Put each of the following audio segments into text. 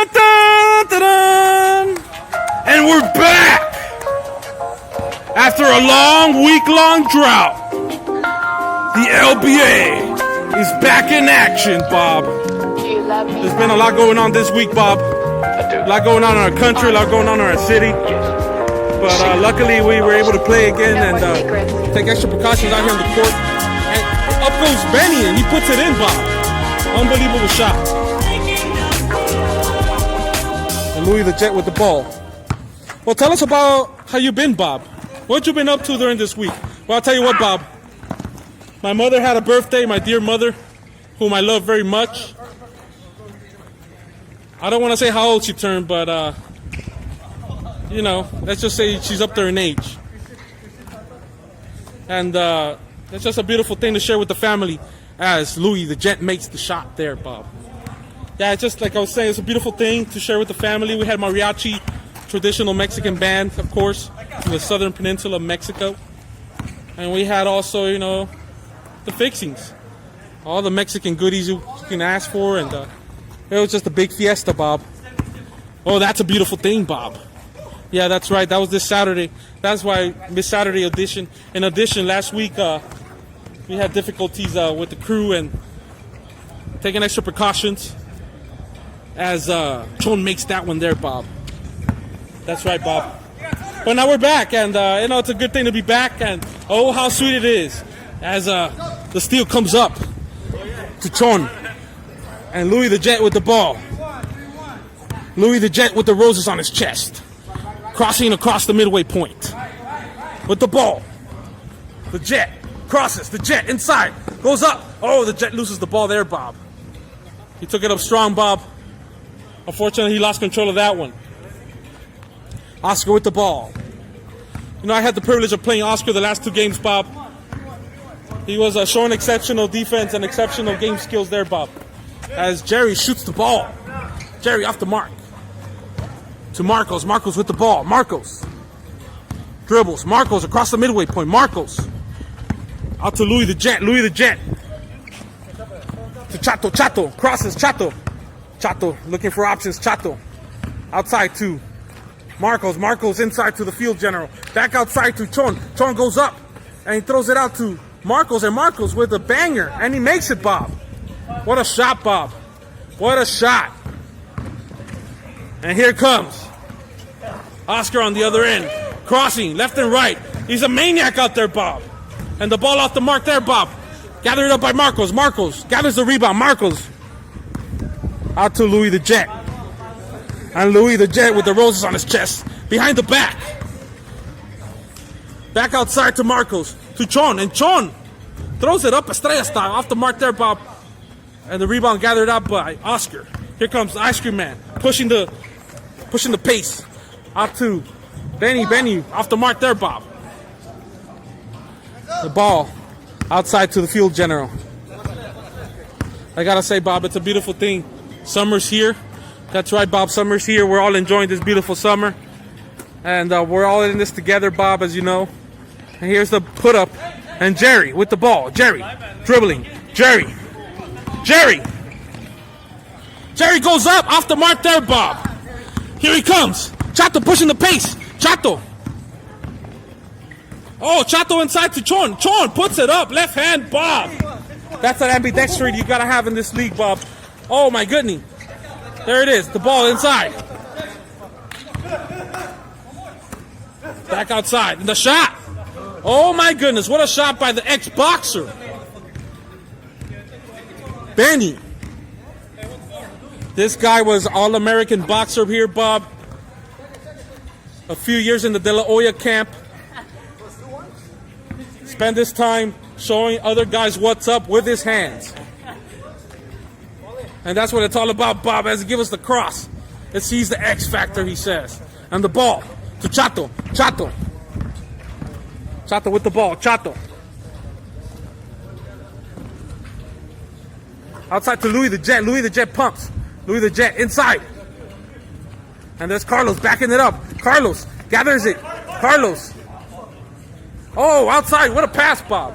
Dun, dun, dun, dun. And we're back after a week-long drought. The LBA is back in action, Bob. There's been a lot going on this week, Bob. A lot going on in our country, a lot going on in our city. But luckily, we were able to play again and take extra precautions out here on the court. And up goes Benny, and he puts it in, Bob. Unbelievable shot. And Louis the Jet with the ball. Well, tell us about how you've been, Bob. What you been up to during this week? Well, I'll tell you what, Bob. My mother had a birthday, my dear mother, whom I love very much. I don't want to say how old she turned, but, you know, let's just say she's up there in age. And it's just a beautiful thing to share with the family as Louis the Jet makes the shot there, Bob. Yeah, it's just like I was saying, it's a beautiful thing to share with the family. We had mariachi, traditional Mexican band, of course, from the southern peninsula of Mexico. And we had also, you know, the fixings. All the Mexican goodies you can ask for, and it was just a big fiesta, Bob. Oh, that's a beautiful thing, Bob. Yeah, that's right. That was this Saturday. That's why Miss Saturday edition. In addition, last week we had difficulties with the crew and taking extra precautions as Chon makes that one there, Bob. That's right, Bob. But now we're back, and you know, it's a good thing to be back. And oh, how sweet it is as the steal comes up to Chon. And Louis the Jet with the ball. Louis the Jet with the roses on his chest. Crossing across the midway point. With the ball. The Jet crosses. The Jet inside. Goes up. Oh, the Jet loses the ball there, Bob. He took it up strong, Bob. Unfortunately, he lost control of that one. Oscar with the ball. You know, I had the privilege of playing Oscar the last two games, Bob. He was showing exceptional defense and exceptional game skills there, Bob. As Jerry shoots the ball. Jerry off the mark. To Marcos. Marcos with the ball. Marcos. Dribbles. Marcos across the midway point. Marcos. Out to Louis the Jet. Louis the Jet. To Chato. Chato. Crosses. Chato. Chato looking for options. Chato. Outside to Marcos. Marcos inside to the field general. Back outside to Chon. Chon goes up. And he throws it out to Marcos. And Marcos with a banger. And he makes it, Bob. What a shot, Bob. What a shot. And here comes Oscar on the other end. Crossing left and right. He's a maniac out there, Bob. And the ball off the mark there, Bob. Gathered up by Marcos. Marcos gathers the rebound. Marcos. Out to Louis the Jet. And Louis the Jet with the roses on his chest. Behind the back. Back outside to Marcos. To Chon. And Chon throws it up Estrella style. Off the mark there, Bob. And the rebound gathered up by Oscar. Here comes the ice cream man. Pushing the pace. Out to Benny. Benny off the mark there, Bob. The ball outside to the field general. I gotta say, Bob, it's a beautiful thing. Summer's here. That's right, Bob. Summer's here. We're all enjoying this beautiful summer. And we're all in this together, Bob, as you know. And here's the put up. And Jerry with the ball. Jerry dribbling. Jerry. Jerry goes up off the mark there, Bob. Here he comes. Chato pushing the pace. Chato. Oh, Chato inside to Chon. Chon puts it up. Left hand, Bob. That's an ambidextrity you gotta have in this league, Bob. Oh my goodness. There it is. The ball inside. Back outside. And the shot. Oh my goodness. What a shot by the ex-boxer. Benny. This guy was All-American boxer here, Bob. A few years in the De La Hoya camp. Spent his time showing other guys what's up with his hands. And that's what it's all about, Bob, as he gives us the cross. It sees the X factor, he says. And the ball to Chato. Chato. Chato with the ball. Chato. Outside to Louis the Jet. Louis the Jet pumps. Louis the Jet inside. And there's Carlos backing it up. Carlos gathers it. Carlos. Oh, outside. What a pass, Bob.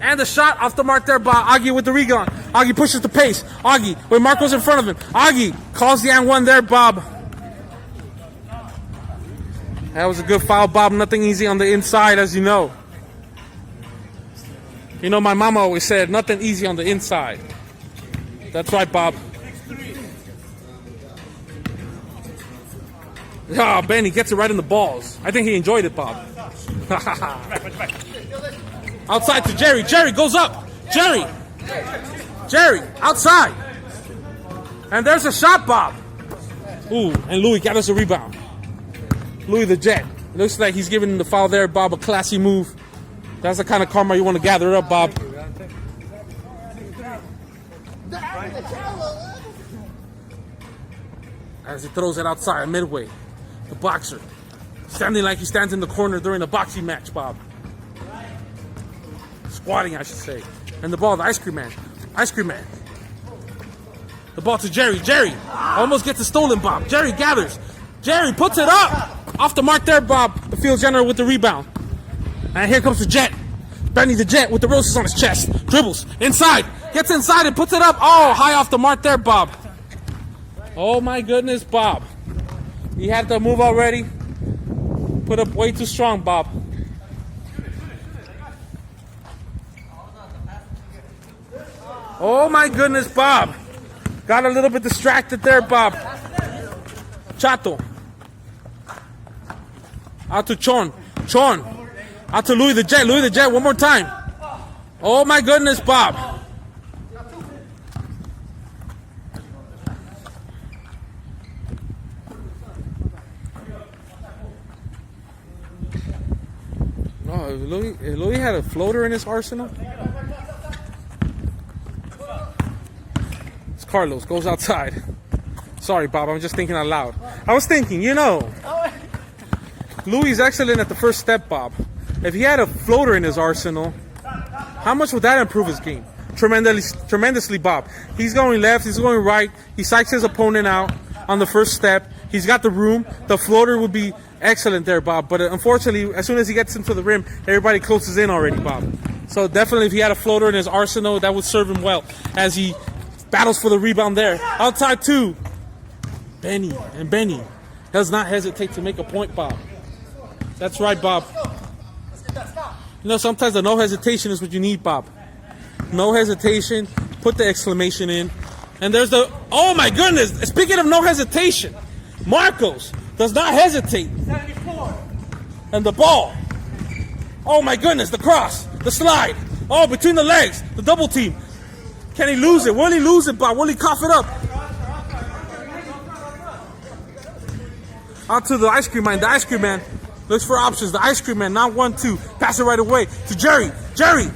And the shot off the mark there by Augie with the rebound. Augie pushes the pace. Augie, with Marco's in front of him. Augie calls the and one there, Bob. That was a good foul, Bob. Nothing easy on the inside, as you know. You know, my mama always said, nothing easy on the inside. That's right, Bob. Oh, Benny gets it right in the balls. I think he enjoyed it, Bob. Outside to Jerry. Jerry goes up. Jerry, outside. And there's a shot, Bob. Ooh, and Louis got us a rebound. Louis the Jet. Looks like he's giving the foul there, Bob. A classy move. That's the kind of karma you want to gather up, Bob. As he throws it outside, midway. The boxer. Standing like he stands in the corner during a boxing match, Bob. Squatting, I should say. And the ball, the ice cream man. Ice cream man. The ball to Jerry. Jerry almost gets it stolen, Bob. Jerry gathers. Jerry puts it up. Off the mark there, Bob. The field general with the rebound. And here comes the Jet. Benny the Jet with the roses on his chest. Dribbles. Inside. Gets inside and puts it up. Oh, high off the mark there, Bob. Oh, my goodness, Bob. He had the move already. Put up way too strong, Bob. Oh, my goodness, Bob. Got a little bit distracted there, Bob. Chato. Out to Chon. Chon. Out to Louis the Jet. Louis the Jet one more time. Oh, my goodness, Bob. Oh, Louis had a floater in his arsenal. It's Carlos. Goes outside. Sorry, Bob. I'm just thinking out loud. I was thinking, you know, Louis is excellent at the first step, Bob. If he had a floater in his arsenal, how much would that improve his game? Tremendously, Bob. He's going left. He's going right. He psychs his opponent out on the first step. He's got the room. The floater would be excellent there, Bob. But unfortunately, as soon as he gets into the rim, everybody closes in already, Bob. So definitely, if he had a floater in his arsenal, that would serve him well as he battles for the rebound there. Outside two. Benny. And Benny does not hesitate to make a point, Bob. That's right, Bob. You know, sometimes the no hesitation is what you need, Bob. No hesitation. Put the exclamation in. And there's the... Oh, my goodness. Speaking of no hesitation, Marcos does not hesitate. And the ball. Oh, my goodness. The cross. The slide. Oh, between the legs. The double team. Can he lose it? Will he lose it, Bob? Will he cough it up? Out to the ice cream man. The ice cream man looks for options. The ice cream man, not 1-2. Pass it right away to Jerry. Jerry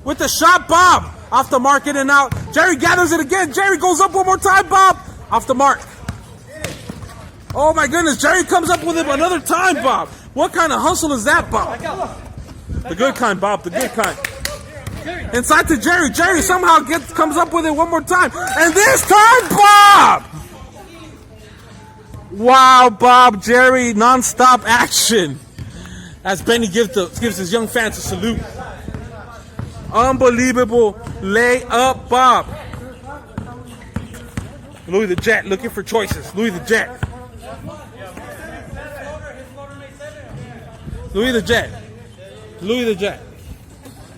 with the shot, Bob. Off the mark, in and out. Jerry gathers it again. Jerry goes up one more time, Bob. Off the mark. Oh, my goodness. Jerry comes up with it another time, Bob. What kind of hustle is that, Bob? The good kind, Bob. The good kind. Inside to Jerry. Jerry somehow comes up with it one more time. And this time, Bob! Wow, Bob. Jerry, non-stop action. As Benny gives his young fans a salute. Unbelievable layup, Bob. Louis the Jet looking for choices. Louis the Jet. Louis the Jet. Louis the Jet.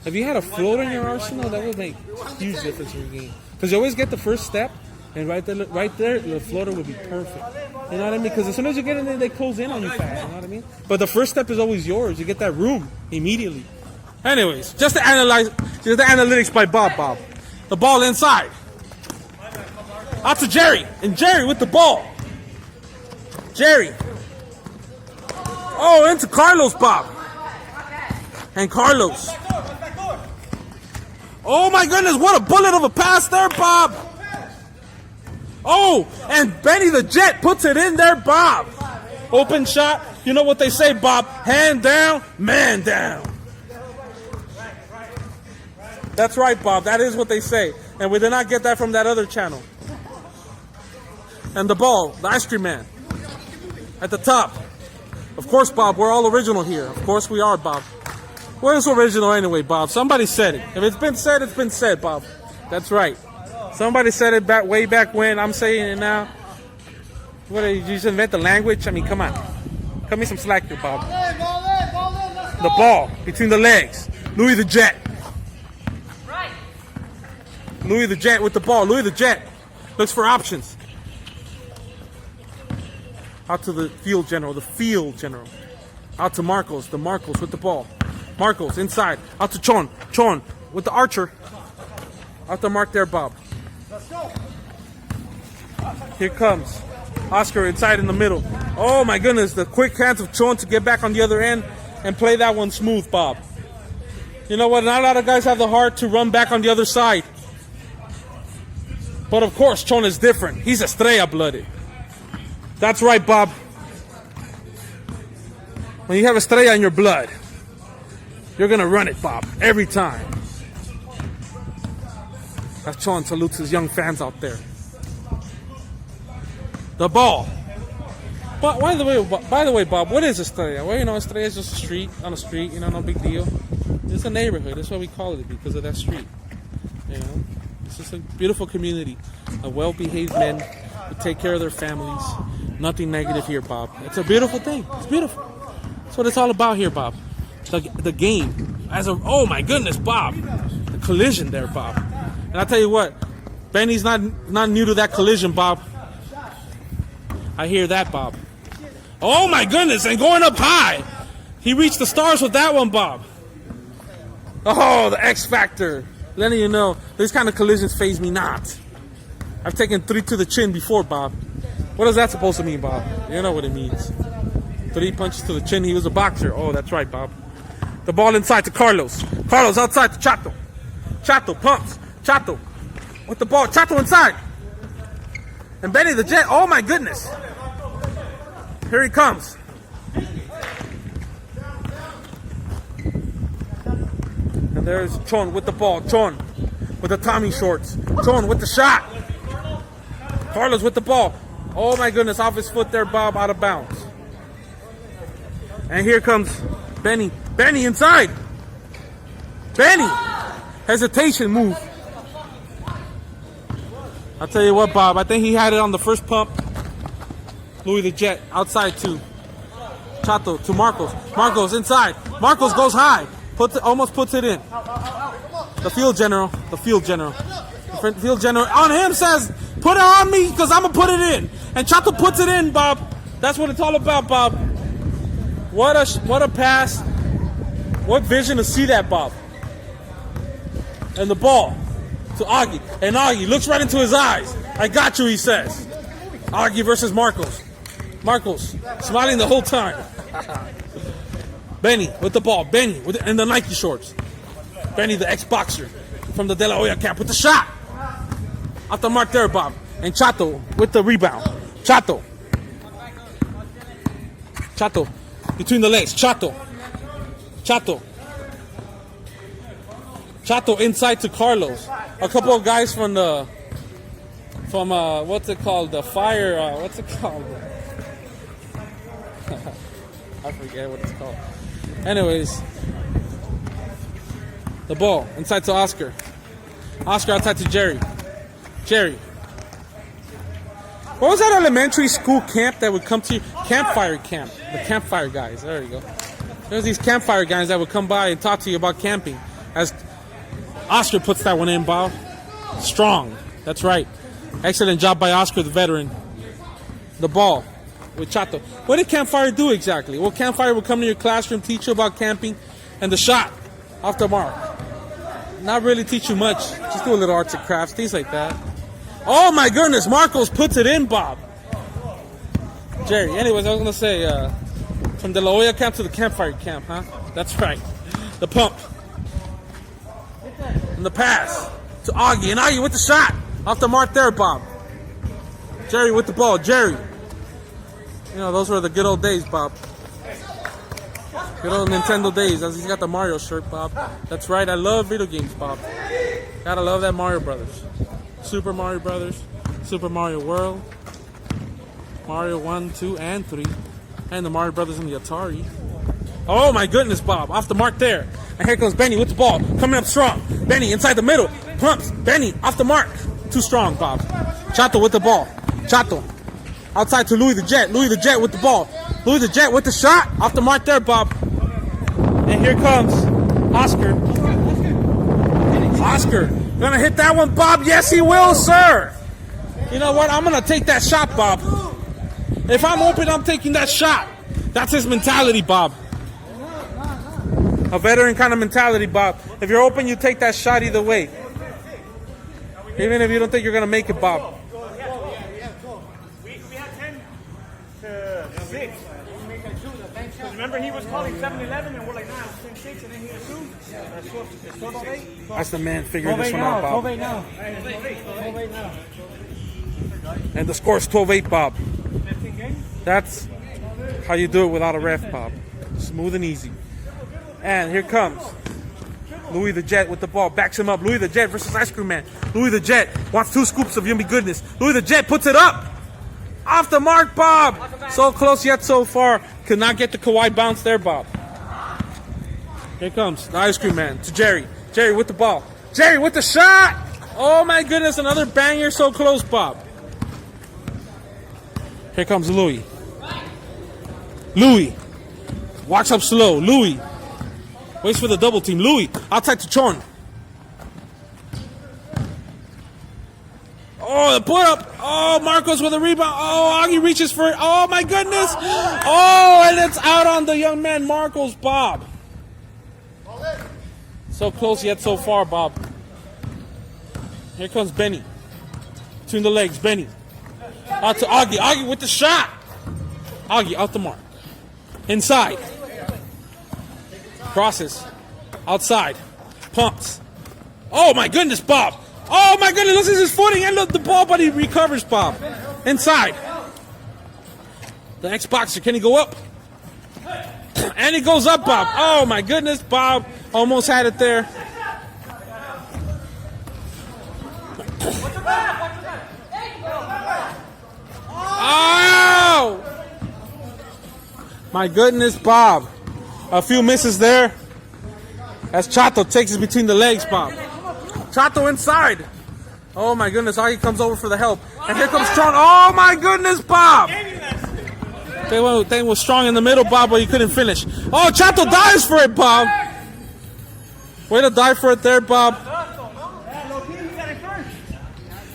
If you had a floater in your arsenal, that would make a huge difference in your game. Because you always get the first step, and right there, the floater would be perfect. You know what I mean? Because as soon as you get in there, they close in on you fast. You know what I mean? But the first step is always yours. You get that room immediately. Anyways, just the analytics by Bob. The ball inside. Out to Jerry. And Jerry with the ball. Jerry. Oh, into Carlos, Bob. And Carlos. Oh, my goodness. What a bullet of a pass there, Bob. Oh, and Benny the Jet puts it in there, Bob. Open shot. You know what they say, Bob. Hand down, man down. That's right, Bob. That is what they say. And we did not get that from that other channel. And the ball, the ice cream man. At the top. Of course, Bob, we're all original here. Of course we are, Bob. What is original anyway, Bob? Somebody said it. If it's been said, it's been said, Bob. That's right. Somebody said it way back when. I'm saying it now. What, did you just invent the language? I mean, come on. Cut me some slack here, Bob. The ball between the legs. Louis the Jet. Louis the Jet with the ball. Louis the Jet looks for options. Out to the field general. The field general. Out to Marcos. The Marcos with the ball. Marcos inside. Out to Chon. Chon with the archer. Out to mark there, Bob. Here comes Oscar inside in the middle. Oh my goodness. The quick hands of Chon to get back on the other end and play that one smooth, Bob. You know what? Not a lot of guys have the heart to run back on the other side. But of course, Chon is different. He's Estrella blooded. That's right, Bob. When you have Estrella in your blood, you're going to run it, Bob, every time. That's Chon salutes his young fans out there. The ball. But by the way, Bob, what is Estrella? Well, you know, Estrella is just a street, on a street, you know, no big deal. It's a neighborhood. That's why we call it, because of that street. You know, it's just a beautiful community of well-behaved men who take care of their families. Nothing negative here, Bob. It's a beautiful thing. It's beautiful. That's what it's all about here, Bob. The game. Oh my goodness, Bob. The collision there, Bob. And I'll tell you what, Benny's not new to that collision, Bob. I hear that, Bob. Oh my goodness, and going up high. He reached the stars with that one, Bob. Oh, the X Factor. Letting you know, these kind of collisions faze me not. I've taken 3 to the chin before, Bob. What is that supposed to mean, Bob? You know what it means. 3 punches to the chin. He was a boxer. Oh, that's right, Bob. The ball inside to Carlos. Carlos outside to Chato. Chato pumps. Chato with the ball. Chato inside. And Benny the Jet. Oh, my goodness. Here he comes. And there's Chon with the ball. Chon with the Tommy shorts. Chon with the shot. Carlos with the ball. Oh my goodness, off his foot there, Bob, out of bounds. And here comes Benny. Benny inside. Benny. Hesitation move. I'll tell you what, Bob, I think he had it on the first pump. Louis the Jet outside to Chato, to Marcos. Marcos inside. Marcos goes high. Almost puts it in. The field general. The field general. The field general on him says, put it on me because I'm going to put it in. And Chato puts it in, Bob. That's what it's all about, Bob. What a pass. What vision to see that, Bob. And the ball to Augie. And Augie looks right into his eyes. I got you, he says. Augie versus Marcos. Marcos smiling the whole time. Benny with the ball. Benny in the Nike shorts. Benny, the ex-boxer from the De La Hoya camp with the shot. Off the mark there, Bob. And Chato with the rebound. Chato. Chato. Between the legs. Chato. Chato. Chato inside to Carlos. A couple of guys from what's it called? The fire, what's it called? I forget what it's called. Anyways. The ball inside to Oscar. Oscar outside to Jerry. Jerry. What was that elementary school camp that would come to you? Campfire camp. The campfire guys. There you go. There's these campfire guys that would come by and talk to you about camping. As Oscar puts that one in, Bob. Strong. That's right. Excellent job by Oscar, the veteran. The ball with Chato. What did campfire do exactly? Well, campfire would come to your classroom, teach you about camping, and the shot off the mark. Not really teach you much. Just do a little arts and crafts, things like that. Oh my goodness, Marcos puts it in, Bob. Jerry, anyways, I was going to say, from the La Hoya camp to the campfire camp, huh? That's right. The pump. And the pass to Augie. And Augie with the shot. Off the mark there, Bob. Jerry with the ball. Jerry. You know, those were the good old days, Bob. Good old Nintendo days. As he's got the Mario shirt, Bob. That's right. I love video games, Bob. Gotta love that Mario Brothers. Super Mario Brothers. Super Mario World. Mario 1, 2, and 3. And the Mario Brothers and the Atari. Oh my goodness, Bob. Off the mark there. And here comes Benny with the ball. Coming up strong. Benny inside the middle. Pumps. Benny off the mark. Too strong, Bob. Chato with the ball. Chato. Outside to Louis the Jet. Louis the Jet with the ball. Louis the Jet with the shot. Off the mark there, Bob. And here comes Oscar. Oscar. Gonna hit that one, Bob. Yes, he will, sir. You know what? I'm gonna take that shot, Bob. If I'm open, I'm taking that shot. That's his mentality, Bob. A veteran kind of mentality, Bob. If you're open, you take that shot either way. Even if you don't think you're going to make it, Bob. We had 10 to 6. Remember, he was calling 7-11, and we're like, nah, it's 10-6, and then he had 2. It's 12-8. That's the man figuring this one out, Bob. 12-8 now. 12-8 now. And the score's 12-8, Bob. That's how you do it without a ref, Bob. Smooth and easy. And here comes Louis the Jet with the ball. Backs him up. Louis the Jet versus Ice Cream Man. Louis the Jet wants 2 scoops of yummy goodness. Louis the Jet puts it up. Off the mark, Bob. So close yet so far. Could not get the Kawhi bounce there, Bob. Here comes the Ice Cream Man to Jerry. Jerry with the ball. Jerry with the shot. Oh my goodness, another banger. So close, Bob. Here comes Louis. Louis. Walks up slow. Louis. Waits for the double team. Louis. Outside to Chon. Oh, the put up. Oh, Marcos with a rebound. Oh, Augie reaches for it. Oh, my goodness. Oh, and it's out on the young man, Marcos, Bob. So close yet so far, Bob. Here comes Benny. Between the legs, Benny. Out to Augie. Augie with the shot. Augie out the mark. Inside. Crosses. Outside. Pumps. Oh my goodness, Bob. Oh my goodness, loses his footing and the ball, but he recovers, Bob. Inside. The Xboxer, can he go up? And he goes up, Bob. Oh my goodness, Bob. Almost had it there. Oh! My goodness, Bob. A few misses there. As Chato takes it between the legs, Bob. Chato inside. Oh my goodness, Augie comes over for the help. And here comes Strong. Oh my goodness, Bob. They was strong in the middle, Bob, but he couldn't finish. Oh, Chato dives for it, Bob. Way to dive for it there, Bob.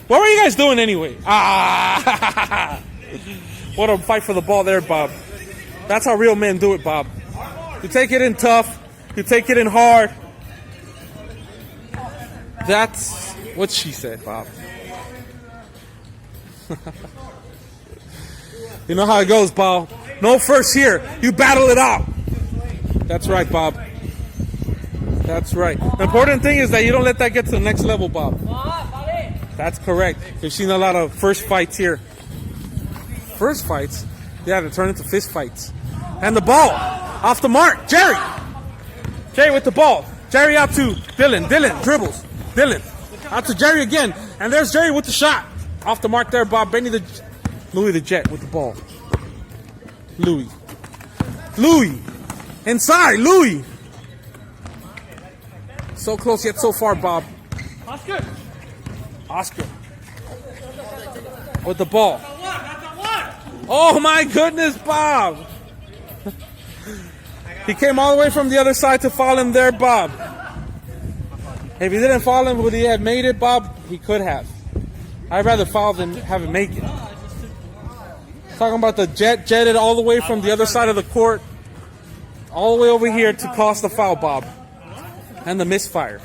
What were you guys doing anyway? Ah! What a fight for the ball there, Bob. That's how real men do it, Bob. You take it in tough. You take it in hard. That's what she said, Bob. You know how it goes, Bob. No first here. You battle it out. That's right, Bob. That's right. The important thing is that you don't let that get to the next level, Bob. That's correct. We've seen a lot of first fights here. First fights? Yeah, they turn into fist fights. And the ball. Off the mark. Jerry. Jerry with the ball. Jerry out to Dylan. Dylan dribbles. Dylan. Out to Jerry again. And there's Jerry with the shot. Off the mark there, Bob. Louis the Jet with the ball. Louis. Louis. Inside. Louis. So close yet so far, Bob. Oscar. Oscar. With the ball. Oh my goodness, Bob. He came all the way from the other side to foul him there, Bob. If he didn't foul him, would he have made it, Bob? He could have. I'd rather foul than have him make it. Talking about the jetted all the way from the other side of the court, all the way over here to cause the foul, Bob. And the misfire.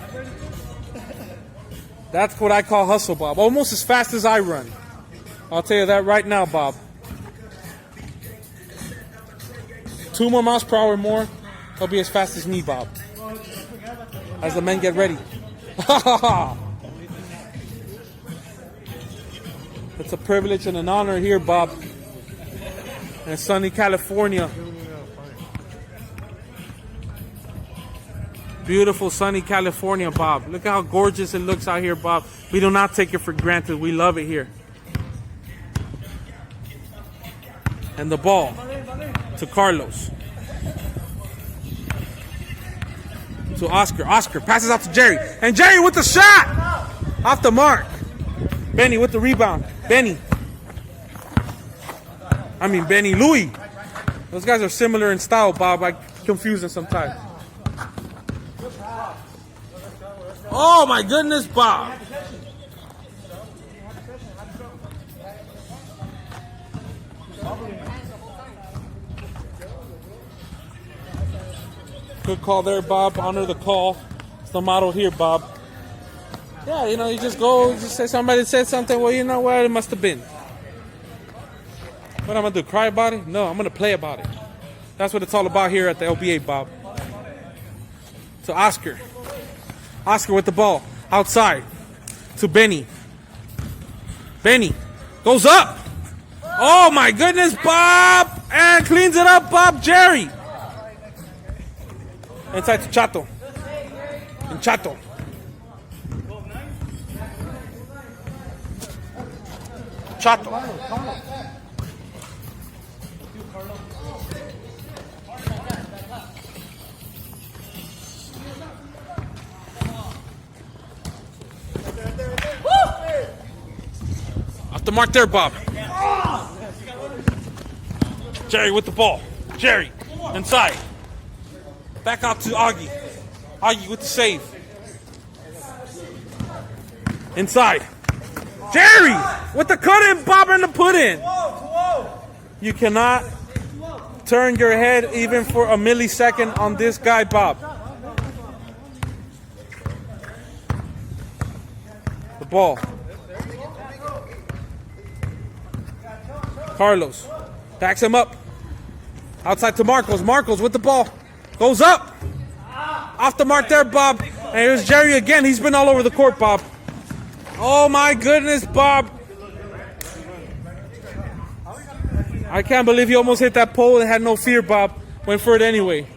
That's what I call hustle, Bob. Almost as fast as I run. I'll tell you that right now, Bob. 2 more miles per hour more, he'll be as fast as me, Bob. As the men get ready. It's a privilege and an honor here, Bob. In sunny California. Beautiful sunny California, Bob. Look how gorgeous it looks out here, Bob. We do not take it for granted. We love it here. And the ball to Carlos. to Oscar. Oscar passes out to Jerry. And Jerry with the shot! Off the mark. Benny with the rebound. Benny. Louis. Those guys are similar in style, Bob. I confuse them sometimes. Oh my goodness, Bob. Good call there, Bob. Honor the call. It's the motto here, Bob. Yeah, you know, you just go, just say somebody said something. Well, you know what? It must have been. What I'm going to do? Cry about it? No, I'm going to play about it. That's what it's all about here at the LBA, Bob. To Oscar. Oscar with the ball. Outside. To Benny. Benny. Goes up. Oh, my goodness, Bob. And cleans it up, Bob. Jerry. Inside to Chato. And Chato. Chato. Off the mark there, Bob. Jerry with the ball. Jerry. Inside. Back out to Augie. Augie with the save. Inside. Jerry with the cut in, Bob, and the put in. You cannot turn your head even for a millisecond on this guy, Bob. The ball. Carlos backs him up. Outside to Marcos. Marcos with the ball. Goes up. Off the mark there, Bob. And here's Jerry again. He's been all over the court, Bob. Oh, my goodness, Bob. I can't believe you almost hit that pole and had no fear, Bob. Went for it anyway.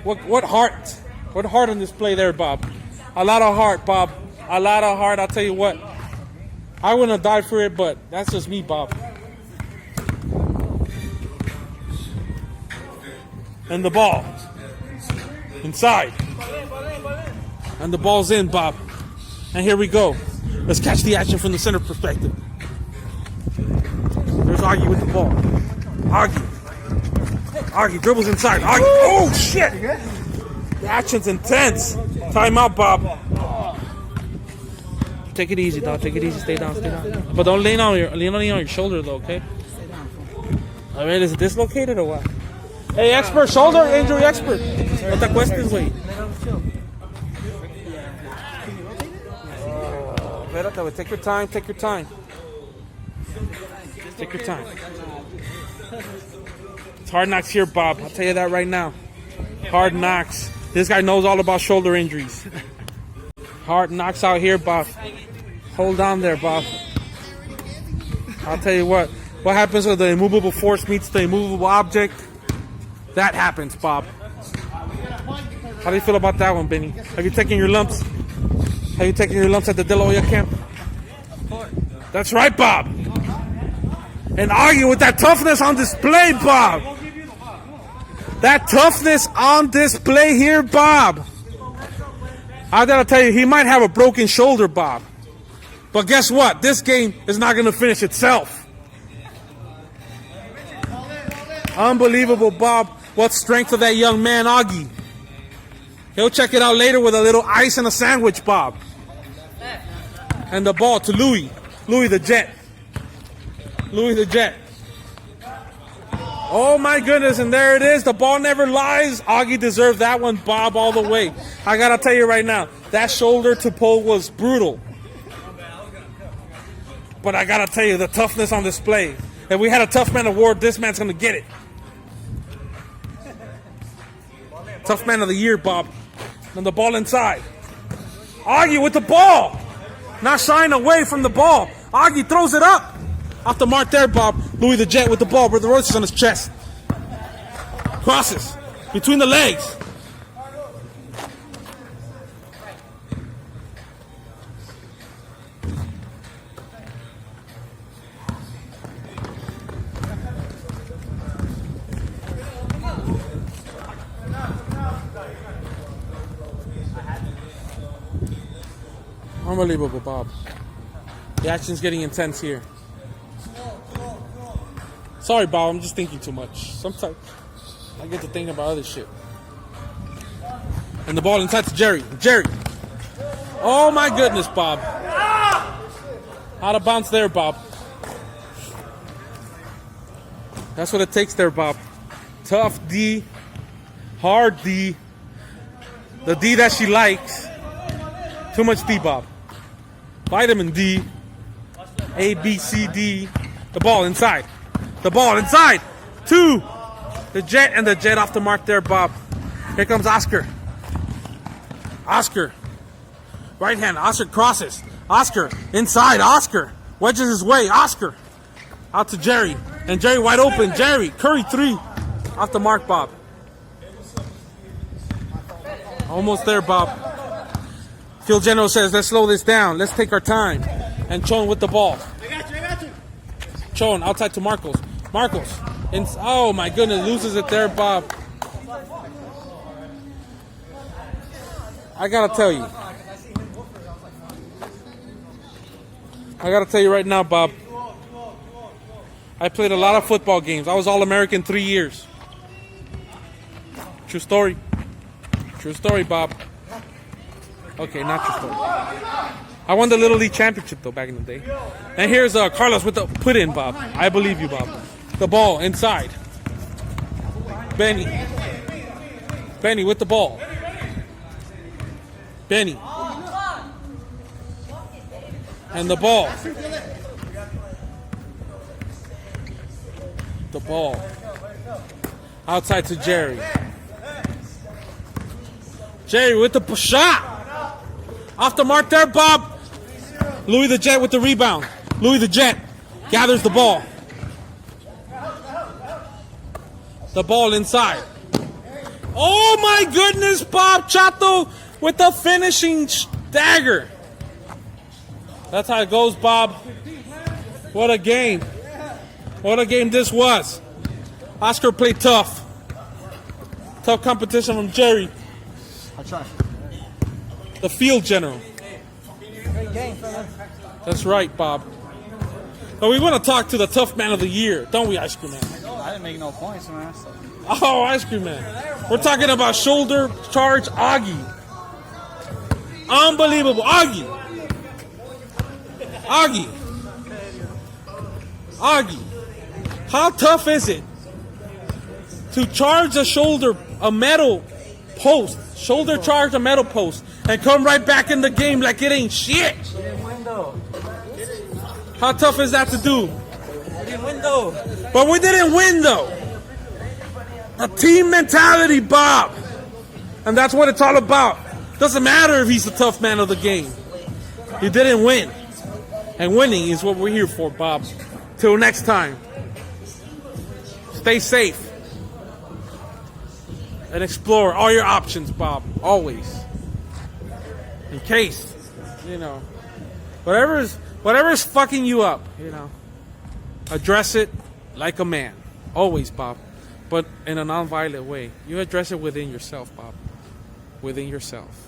What heart? What heart on this play there, Bob? A lot of heart, Bob. A lot of heart, I'll tell you what. I wouldn't have died for it, but that's just me, Bob. And the ball. Inside. And the ball's in, Bob. And here we go. Let's catch the action from the center perspective. There's Augie with the ball. Augie dribbles inside. Augie. Oh, shit. The action's intense. Timeout, Bob. Take it easy, dog. Take it easy. Stay down. But don't lean on your shoulder, though, okay? I mean, is it dislocated or what? Hey, expert, shoulder injury expert. No te acuestes, güey. Espérate, take your time. Take your time. It's hard knocks here, Bob. I'll tell you that right now. Hard knocks. This guy knows all about shoulder injuries. Hard knocks out here, Bob. Hold on there, Bob. I'll tell you what. What happens when the immovable force meets the immovable object? That happens, Bob. How do you feel about that one, Benny? Have you taken your lumps? Have you taken your lumps at the De La Hoya camp? That's right, Bob. And argue with that toughness on display, Bob. That toughness on display here, Bob. I gotta tell you, he might have a broken shoulder, Bob. But guess what? This game is not gonna finish itself. Unbelievable, Bob. What strength of that young man, Augie. He'll check it out later with a little ice and a sandwich, Bob. And the ball to Louis. Louis the Jet. Oh, my goodness. And there it is. The ball never lies. Augie deserved that one, Bob, all the way. I got to tell you right now, that shoulder to pole was brutal. But I got to tell you, the toughness on display. If we had a Tough Man Award, this man's going to get it. Tough Man of the Year, Bob. And the ball inside. Augie with the ball. Not shying away from the ball. Augie throws it up. Off the mark there, Bob. Louis the Jet with the ball. Brother Royce is on his chest. Crosses. Between the legs. Unbelievable, Bob. The action's getting intense here. Sorry, Bob, I'm just thinking too much. Sometimes I get to thinking about other shit. And the ball inside to Jerry. Jerry. Oh my goodness, Bob. Out of bounds there, Bob. That's what it takes there, Bob. Tough D. Hard D. The D that she likes. Too much D, Bob. Vitamin D. A, B, C, D. The ball inside. The ball inside. 2. The Jet and the Jet off the mark there, Bob. Here comes Oscar. Oscar. Right hand. Oscar crosses. Oscar. Inside. Oscar. Wedges his way. Oscar. Out to Jerry. And Jerry wide open. Jerry. Curry 3. Off the mark, Bob. Almost there, Bob. Phil General says, let's slow this down. Let's take our time. And Chon with the ball. I got you. Chon outside to Marcos. Marcos. Oh my goodness. Loses it there, Bob. I gotta tell you. Right now, Bob. I played a lot of football games. I was All-American 3 years. True story. True story, Bob. Okay, not true story. I won the Little League Championship, though, back in the day. And here's Carlos with the put in, Bob. I believe you, Bob. The ball inside. Benny. Benny with the ball. Benny. And the ball. The ball. Outside to Jerry. Jerry with the shot. Off the mark there, Bob. Louis the Jet with the rebound. Louis the Jet gathers the ball. The ball inside. Oh my goodness, Bob. Chato with the finishing dagger. That's how it goes, Bob. What a game. What a game this was. Oscar played tough. Tough competition from Jerry. I'll try. The field general. Great game, fella. That's right, Bob. But we want to talk to the tough man of the year, don't we, Ice Cream Man? I didn't make no points, man. So. Oh, Ice Cream Man. We're talking about shoulder charge Augie. Unbelievable. Augie. How tough is it to charge a metal post, shoulder charge a metal post, and come right back in the game like it ain't shit? We didn't win, though. How tough is that to do? We didn't win, though. But we didn't win, though. A team mentality, Bob. And that's what it's all about. Doesn't matter if he's the tough man of the game. He didn't win. And winning is what we're here for, Bob. Till next time. Stay safe. And explore all your options, Bob. Always. In case, whatever's fucking you up, address it like a man. Always, Bob. But in a non-violent way. You address it within yourself, Bob. Within yourself.